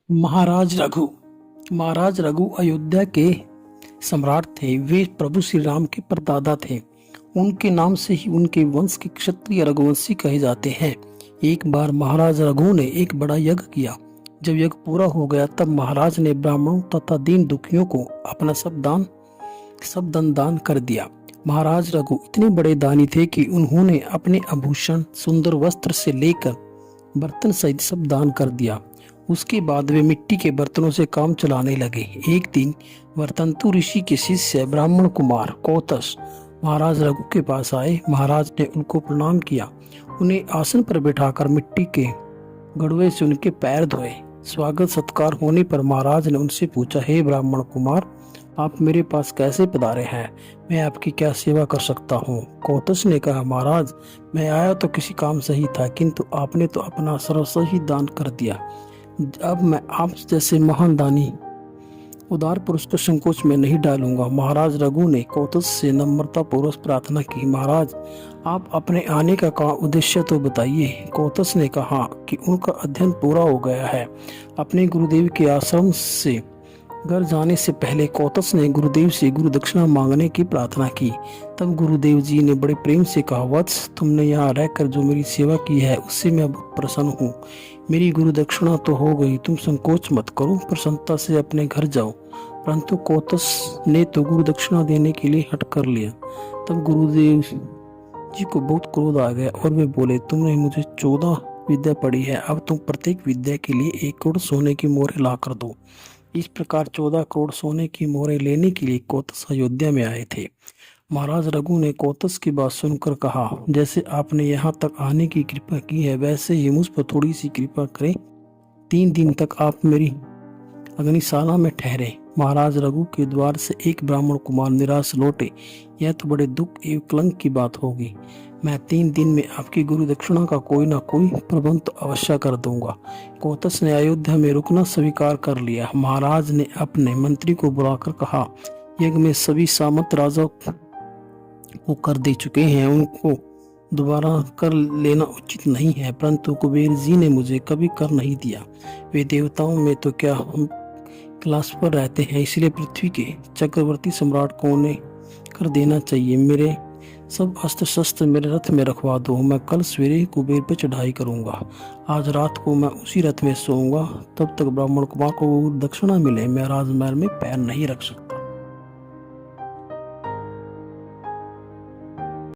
महाराज रघु अयोध्या के सम्राट थे। वे प्रभु श्री राम के परदादा थे। उनके नाम से ही उनके वंश के क्षत्रिय रघुवंशी कहे जाते हैं। एक बार महाराज रघु ने एक बड़ा यज्ञ किया। जब यज्ञ पूरा हो गया तब महाराज ने ब्राह्मणों तथा दीन दुखियों को अपना सब धन दान कर दिया। महाराज रघु इतने बड़े दानी थे कि उन्होंने अपने आभूषण, सुंदर वस्त्र से लेकर बर्तन सहित सब दान कर दिया। उसके बाद वे मिट्टी के बर्तनों से काम चलाने लगे। एक दिन वर्तंतु ऋषि के शिष्य ब्राह्मण कुमार कौतस महाराज रघु के पास आए। महाराज ने उनको प्रणाम किया। उन्हें आसन पर बैठाकर मिट्टी के गड़वे से उनके पैर धोए। स्वागत सत्कार होने पर महाराज ने उनसे पूछा, हे ब्राह्मण कुमार, आप मेरे पास कैसे पधारे हैं? मैं आपकी क्या सेवा कर सकता हूँ? कौतस ने कहा, महाराज, मैं आया तो किसी काम से ही था, किंतु आपने तो अपना सर्वस्व ही दान कर दिया। अब मैं आप जैसे महान दानी उदार पुरुष को संकोच में नहीं डालूंगा। महाराज रघु ने कौतस से नम्रता पूर्वक प्रार्थना की, महाराज, आप अपने आने का उद्देश्य तो बताइए। कौतस ने कहा कि उनका अध्ययन पूरा हो गया है। अपने गुरुदेव के आश्रम से घर जाने से पहले कौतस ने गुरुदेव से गुरु दक्षिणा मांगने की प्रार्थना की। तब गुरुदेव जी ने बड़े प्रेम से कहा, वत्स, तुमने यहाँ रहकर जो मेरी सेवा की है उससे मैं बहुत प्रसन्न हूँ। मेरी गुरु दक्षिणा तो हो गई, तुम संकोच मत करो, प्रसन्नता से अपने घर जाओ। परंतु कौतस ने तो गुरु दक्षिणा देने के लिए हट कर लिया। तब गुरुदेव जी को बहुत क्रोध आ गया और वे बोले, तुमने मुझे 14 विद्या पढ़ी है, अब तुम प्रत्येक विद्या के लिए 1 करोड़ सोने की मोहरें ला कर दो। इस प्रकार 14 करोड़ सोने की मोहरें लेने के लिए कौतस अयोध्या में आए थे। महाराज रघु ने कौतस की बात सुनकर कहा, जैसे आपने यहाँ तक आने की कृपा की है वैसे ही मुझ पर थोड़ी सी कृपा करें। 3 दिन तक आप मेरी अग्निशाला में ठहरे। महाराज रघु के द्वार से एक ब्राह्मण कुमार निराश लौटे। यह तो बड़े दुख एवं कलंक की बात होगी। मैं 3 दिन में आपकी गुरु दक्षिणा का कोई ना कोई प्रबंध तो अवश्य कर दूंगा। कौतस ने अयोध्या में रुकना स्वीकार कर लिया। महाराज ने अपने मंत्री को बुलाकर कहा, यज्ञ में सभी सामंत राजा को कर दे चुके हैं, उनको दोबारा कर लेना उचित नहीं है, परंतु कुबेर जी ने मुझे कभी कर नहीं दिया। वे देवताओं में तो क्या हम क्लास पर रहते हैं, इसलिए पृथ्वी के चक्रवर्ती सम्राट को उन्हें कर देना चाहिए। मेरे सब अस्त्र शस्त्र मेरे रथ में रखवा दो। मैं कल सवेरे कुबेर पे चढ़ाई करूंगा। आज रात को मैं उसी रथ में सोऊंगा। तब तक ब्राह्मण कुमार को दक्षिणा मिले, मैं राजमहल में पैर नहीं रख सकता।